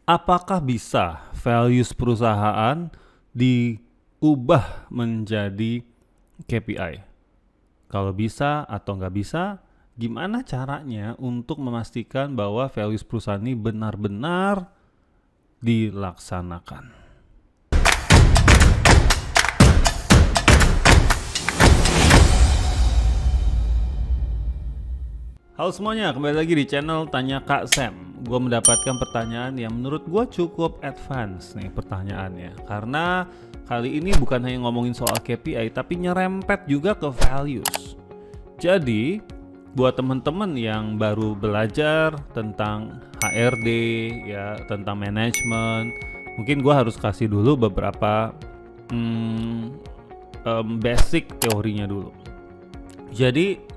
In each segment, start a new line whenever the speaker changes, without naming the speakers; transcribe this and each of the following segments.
Apakah bisa values perusahaan diubah menjadi KPI? Kalau bisa atau nggak bisa, gimana caranya untuk memastikan bahwa values perusahaan ini benar-benar dilaksanakan? Halo semuanya, kembali lagi di channel Tanya Kak Sam. Gue mendapatkan pertanyaan yang menurut gue cukup advance nih pertanyaannya. Karena kali ini bukan hanya ngomongin soal KPI, tapi nyerempet juga ke values. Jadi, buat teman-teman yang baru belajar tentang HRD, ya tentang manajemen, mungkin gue harus kasih dulu beberapa basic teorinya dulu. Jadi,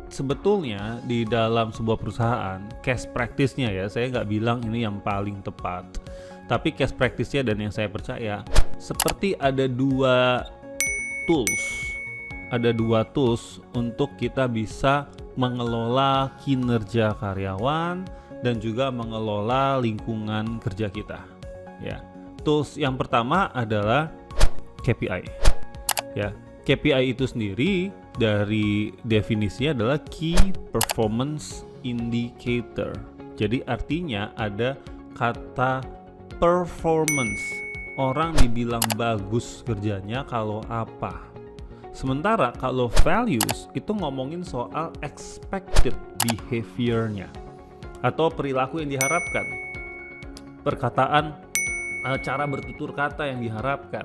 sebetulnya di dalam sebuah perusahaan, cash practice-nya ya, saya nggak bilang ini yang paling tepat, tapi cash practice-nya dan yang saya percaya, seperti ada dua tools untuk kita bisa mengelola kinerja karyawan dan juga mengelola lingkungan kerja kita. Ya, tools yang pertama adalah KPI. Ya, KPI itu sendiri dari definisinya adalah Key Performance Indicator. Jadi artinya ada kata performance. Orang dibilang bagus kerjanya kalau apa. Sementara kalau values itu ngomongin soal expected behavior-nya atau perilaku yang diharapkan. Perkataan, cara bertutur kata yang diharapkan,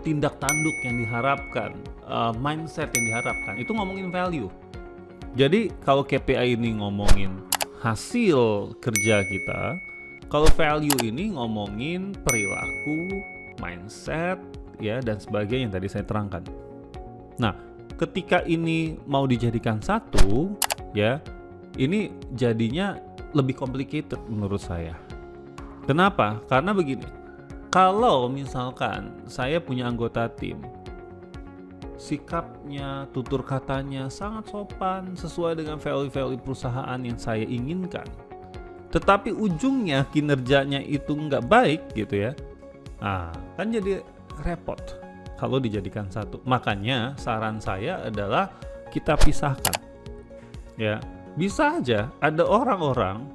tindak tanduk yang diharapkan, mindset yang diharapkan, itu ngomongin value. Jadi kalau KPI ini ngomongin hasil kerja kita, kalau value ini ngomongin perilaku, mindset, ya dan sebagainya yang tadi saya terangkan. Nah, ketika ini mau dijadikan satu, ya, ini jadinya lebih complicated menurut saya. Kenapa? Karena begini. Kalau misalkan saya punya anggota tim, sikapnya, tutur katanya sangat sopan sesuai dengan value-value perusahaan yang saya inginkan, tetapi ujungnya kinerjanya itu nggak baik gitu ya, kan jadi repot kalau dijadikan satu. Makanya saran saya adalah kita pisahkan. Ya, bisa aja ada orang-orang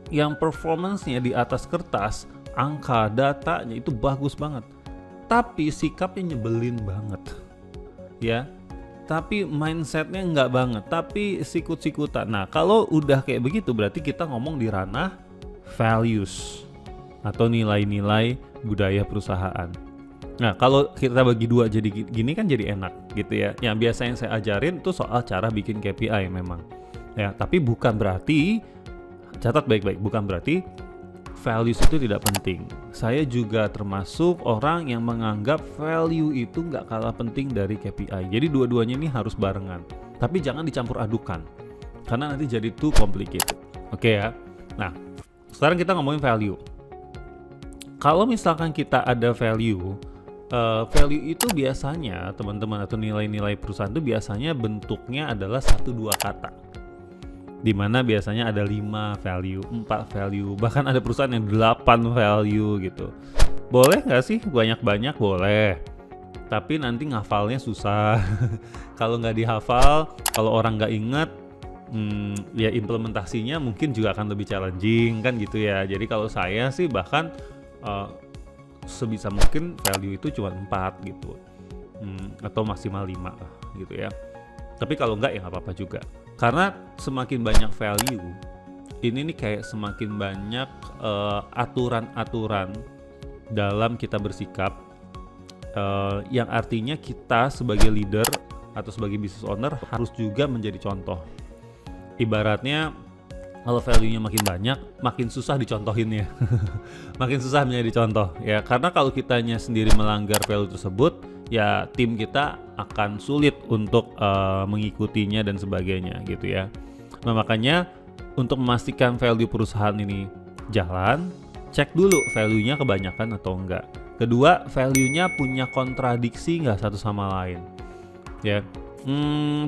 yang performance-nya di atas kertas, angka, datanya itu bagus banget, tapi sikapnya nyebelin banget, ya. Tapi mindsetnya nggak banget, tapi sikut-sikutan. Nah, kalau udah kayak begitu, berarti kita ngomong di ranah values atau nilai-nilai budaya perusahaan. Nah, kalau kita bagi dua jadi gini kan jadi enak gitu ya. Yang biasa yang saya ajarin itu soal cara bikin KPI memang, ya. Tapi bukan berarti, catat baik-baik, bukan berarti values itu tidak penting. Saya juga termasuk orang yang menganggap value itu nggak kalah penting dari KPI. Jadi dua-duanya ini harus barengan. Tapi jangan dicampur adukan, karena nanti jadi too complicated. Oke ya. Nah, sekarang kita ngomongin value. Kalau misalkan kita ada value, value itu biasanya teman-teman atau nilai-nilai perusahaan itu biasanya bentuknya adalah 1-2 kata. Dimana biasanya ada 5 value, 4 value, bahkan ada perusahaan yang 8 value gitu. Boleh nggak sih banyak-banyak? Boleh, tapi nanti ngafalnya susah. Kalau nggak dihafal, kalau orang nggak ingat, ya implementasinya mungkin juga akan lebih challenging kan gitu ya. Jadi kalau saya sih bahkan sebisa mungkin value itu cuma 4 gitu, atau maksimal 5 lah gitu ya. Tapi kalau nggak ya nggak apa-apa juga. Karena semakin banyak value, ini nih kayak semakin banyak aturan-aturan dalam kita bersikap, yang artinya kita sebagai leader atau sebagai business owner harus juga menjadi contoh. Ibaratnya kalau value-nya makin banyak, makin susah dicontohinnya. Makin susah menjadi contoh ya, karena kalau kitanya sendiri melanggar value tersebut, ya tim kita akan sulit untuk mengikutinya dan sebagainya gitu ya. Nah, makanya untuk memastikan value perusahaan ini jalan, cek dulu value-nya kebanyakan atau enggak. Kedua, value-nya punya kontradiksi nggak satu sama lain ya.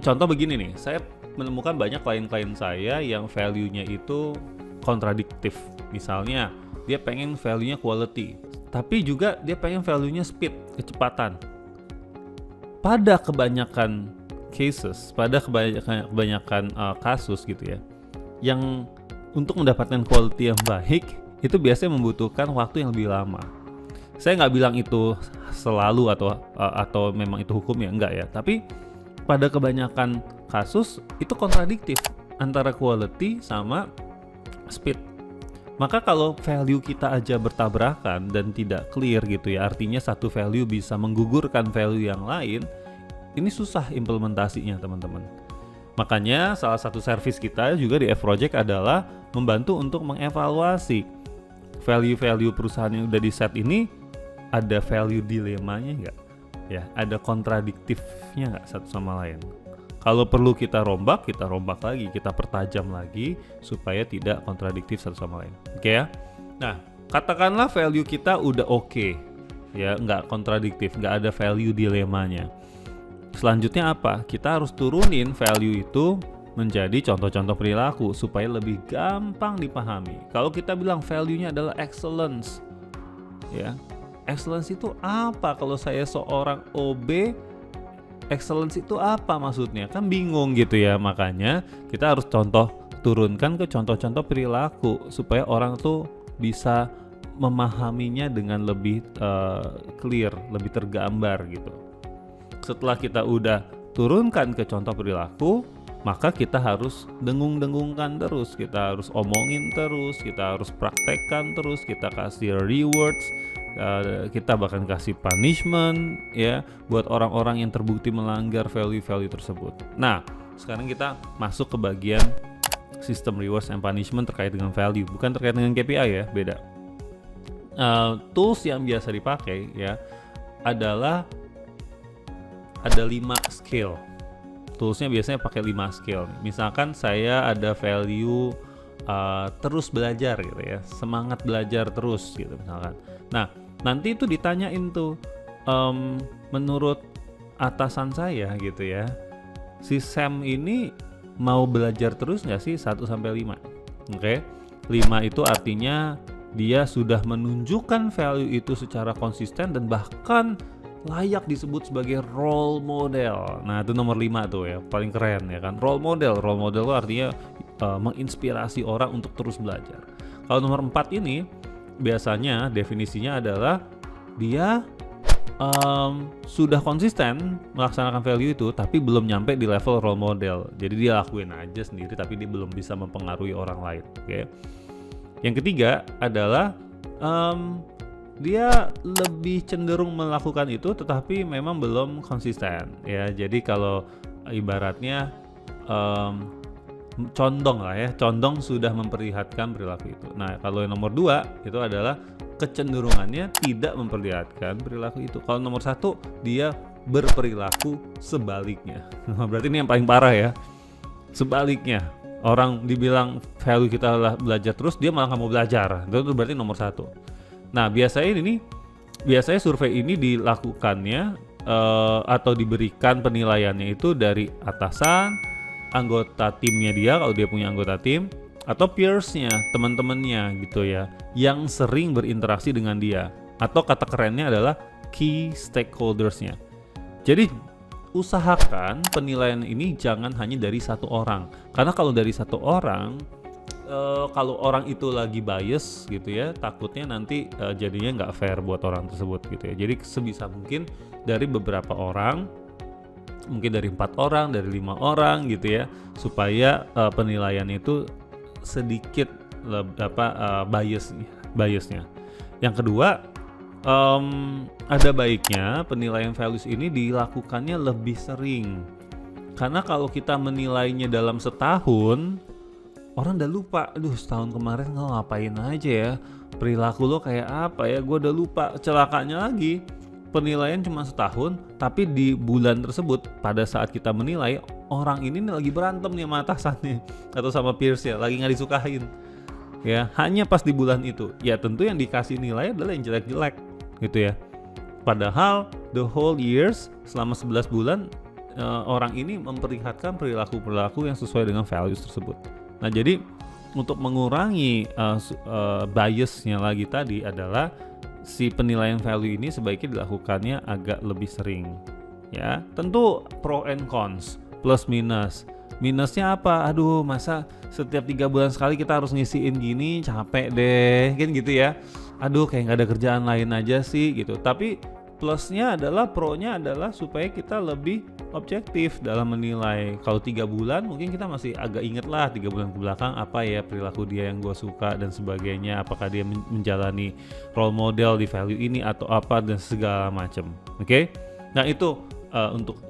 Contoh begini nih, saya menemukan banyak klien-klien saya yang value-nya itu kontradiktif. Misalnya dia pengen value-nya quality, tapi juga dia pengen value-nya speed, kecepatan. Pada kebanyakan cases, pada kebanyakan kasus gitu ya, yang untuk mendapatkan quality yang baik itu biasanya membutuhkan waktu yang lebih lama. Saya nggak bilang itu selalu atau memang itu hukum ya, enggak ya, tapi pada kebanyakan kasus itu kontradiktif antara quality sama speed. Maka kalau value kita aja bertabrakan dan tidak clear gitu ya, artinya satu value bisa menggugurkan value yang lain, ini susah implementasinya teman-teman. Makanya salah satu service kita juga di F-Project adalah membantu untuk mengevaluasi value-value perusahaan yang udah di set ini, ada value dilemanya nggak? Ya, ada kontradiktifnya nggak satu sama lain? Kalau perlu kita rombak lagi, kita pertajam lagi supaya tidak kontradiktif satu sama lain. Oke ya? Nah, katakanlah value kita udah oke, ya, nggak kontradiktif, nggak ada value dilemanya. Selanjutnya apa? Kita harus turunin value itu menjadi contoh-contoh perilaku supaya lebih gampang dipahami. Kalau kita bilang value-nya adalah excellence, ya, excellence itu apa? Kalau saya seorang OB, excellence itu apa maksudnya? Kan bingung gitu ya. Makanya kita harus turunkan ke contoh-contoh perilaku supaya orang tuh bisa memahaminya dengan lebih clear, lebih tergambar gitu. Setelah kita udah turunkan ke contoh perilaku, maka kita harus dengung-dengungkan terus, kita harus omongin terus, kita harus praktekkan terus, kita kasih rewards, kita bahkan kasih punishment ya buat orang-orang yang terbukti melanggar value-value tersebut. Nah, sekarang kita masuk ke bagian sistem rewards and punishment terkait dengan value, bukan terkait dengan KPI ya, beda. Tools yang biasa dipakai ya adalah ada 5 scale. Toolsnya biasanya pakai 5 scale. Misalkan saya ada value terus belajar gitu ya, semangat belajar terus gitu misalkan. Nah, nanti itu ditanyain tuh, menurut atasan saya gitu ya, si Sam ini mau belajar terus nggak sih 1-5? Oke, 5 itu artinya dia sudah menunjukkan value itu secara konsisten dan bahkan layak disebut sebagai role model. Nah, itu nomor 5 tuh ya, paling keren ya kan, role model. Role model itu artinya menginspirasi orang untuk terus belajar. Kalau nomor 4 ini biasanya definisinya adalah dia sudah konsisten melaksanakan value itu tapi belum nyampe di level role model. Jadi dia lakuin aja sendiri tapi dia belum bisa mempengaruhi orang lain. Oke. Yang ketiga adalah dia lebih cenderung melakukan itu tetapi memang belum konsisten ya. Jadi kalau ibaratnya condong lah ya, condong sudah memperlihatkan perilaku itu. Nah, kalau yang nomor 2 itu adalah kecenderungannya tidak memperlihatkan perilaku itu. Kalau nomor 1 dia berperilaku sebaliknya. Berarti ini yang paling parah ya. Sebaliknya, orang dibilang value kita adalah belajar terus, dia malah nggak mau belajar. Itu berarti nomor 1. Nah, biasanya survei ini dilakukannya atau diberikan penilaiannya itu dari atasan, anggota timnya dia kalau dia punya anggota tim, atau peersnya, teman-temannya gitu ya, yang sering berinteraksi dengan dia, atau kata kerennya adalah key stakeholdersnya. Jadi usahakan penilaian ini jangan hanya dari satu orang, karena kalau dari satu orang, kalau orang itu lagi bias gitu ya, takutnya nanti jadinya nggak fair buat orang tersebut gitu ya. Jadi sebisa mungkin dari beberapa orang, mungkin dari 4 orang, dari 5 orang gitu ya, supaya penilaian itu sedikit biasnya. Yang kedua, ada baiknya penilaian values ini dilakukannya lebih sering, karena kalau kita menilainya dalam setahun, orang udah lupa, aduh setahun kemarin lo ngapain aja ya, perilaku lo kayak apa ya, gue udah lupa. Celakanya lagi, penilaian cuma setahun, tapi di bulan tersebut pada saat kita menilai, orang ini lagi berantem nih sama atasannya atau sama peers ya, lagi nggak disukain ya, hanya pas di bulan itu. Ya tentu yang dikasih nilai adalah yang jelek-jelek gitu ya. Padahal the whole years, selama 11 bulan orang ini memperlihatkan perilaku-perilaku yang sesuai dengan values tersebut. Nah, jadi untuk mengurangi biasnya lagi tadi adalah si penilaian value ini sebaiknya dilakukannya agak lebih sering. Ya, tentu pro and cons, plus minus. Minusnya apa? Aduh, masa setiap 3 bulan sekali kita harus ngisiin gini, capek deh, kan gitu ya. Aduh, kayak nggak ada kerjaan lain aja sih gitu. Tapi plusnya adalah, pro-nya adalah supaya kita lebih objektif dalam menilai. Kalau 3 bulan mungkin kita masih agak inget lah 3 bulan ke belakang apa ya perilaku dia yang gue suka dan sebagainya, apakah dia menjalani role model di value ini atau apa dan segala macam. Oke? Nah itu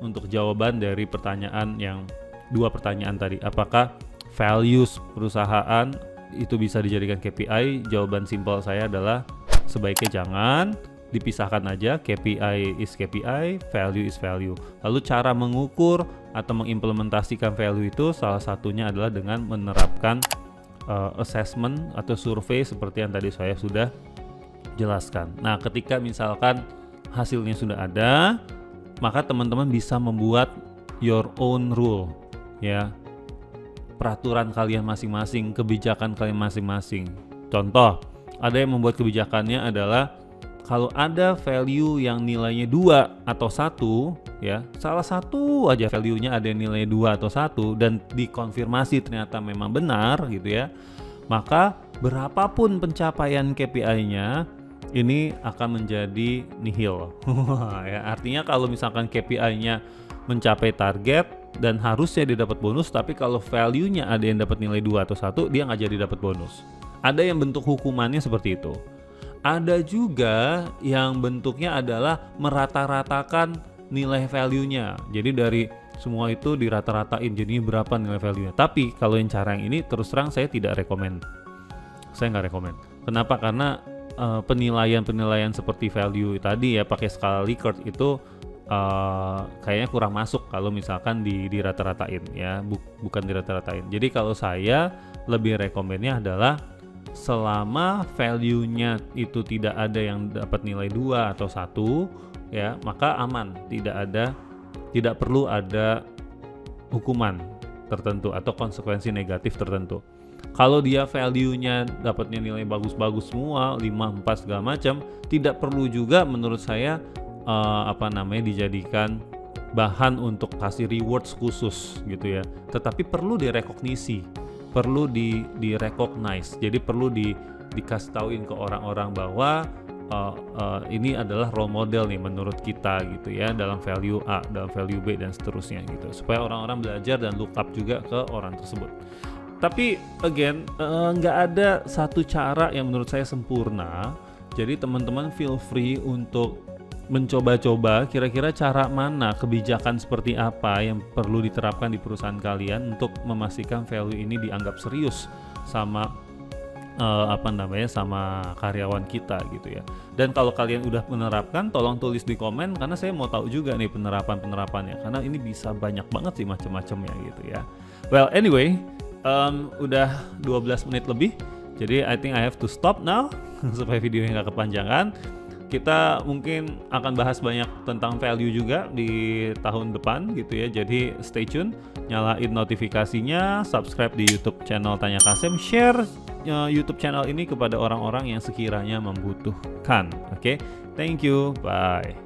untuk jawaban dari pertanyaan yang 2 pertanyaan tadi, apakah values perusahaan itu bisa dijadikan KPI? Jawaban simpel saya adalah sebaiknya jangan. Dipisahkan aja, KPI is KPI, value is value. Lalu cara mengukur atau mengimplementasikan value itu salah satunya adalah dengan menerapkan assessment atau survei seperti yang tadi saya sudah jelaskan. Nah, ketika misalkan hasilnya sudah ada, maka teman-teman bisa membuat your own rule, ya, peraturan kalian masing-masing, kebijakan kalian masing-masing. Contoh, ada yang membuat kebijakannya adalah kalau ada value yang nilainya 2 atau 1, ya, salah satu aja value-nya ada yang nilainya 2 atau 1 dan dikonfirmasi ternyata memang benar gitu ya, maka berapapun pencapaian KPI-nya ini akan menjadi nihil. Ya, artinya kalau misalkan KPI-nya mencapai target dan harusnya dia dapat bonus, tapi kalau value-nya ada yang dapat nilai 2 atau 1, dia nggak jadi dapat bonus. Ada yang bentuk hukumannya seperti itu. Ada juga yang bentuknya adalah merata-ratakan nilai value-nya. Jadi dari semua itu dirata-ratain jadi berapa nilai value-nya. Tapi kalau yang cara yang ini terus terang saya tidak rekomend. Saya nggak rekomend. Kenapa? Karena penilaian seperti value tadi ya pakai skala Likert itu kayaknya kurang masuk kalau misalkan dirata-ratain ya, bukan dirata-ratain. Jadi kalau saya lebih rekomendnya adalah selama value-nya itu tidak ada yang dapat nilai 2 atau 1 ya, maka aman, tidak perlu ada hukuman tertentu atau konsekuensi negatif tertentu. Kalau dia value-nya dapatnya nilai bagus-bagus semua, 5, 4 segala macam, tidak perlu juga menurut saya dijadikan bahan untuk kasih rewards khusus gitu ya. Tetapi perlu direkognisi, perlu di-recognize. Jadi perlu dikasih tauin ke orang-orang bahwa ini adalah role model nih menurut kita gitu ya, dalam value A, dalam value B dan seterusnya gitu. Supaya orang-orang belajar dan look up juga ke orang tersebut. Tapi again, nggak ada satu cara yang menurut saya sempurna. Jadi teman-teman feel free untuk mencoba-coba kira-kira cara mana, kebijakan seperti apa yang perlu diterapkan di perusahaan kalian untuk memastikan value ini dianggap serius sama sama karyawan kita gitu ya. Dan kalau kalian udah menerapkan, tolong tulis di komen karena saya mau tahu juga nih penerapannya, karena ini bisa banyak banget sih macam-macamnya gitu ya. Well anyway, udah 12 menit lebih, jadi I think I have to stop now supaya videonya nggak kepanjangan. Kita mungkin akan bahas banyak tentang value juga di tahun depan gitu ya. Jadi stay tune, nyalain notifikasinya, subscribe di YouTube channel Tanya Kasem, share YouTube channel ini kepada orang-orang yang sekiranya membutuhkan. Oke, thank you, bye.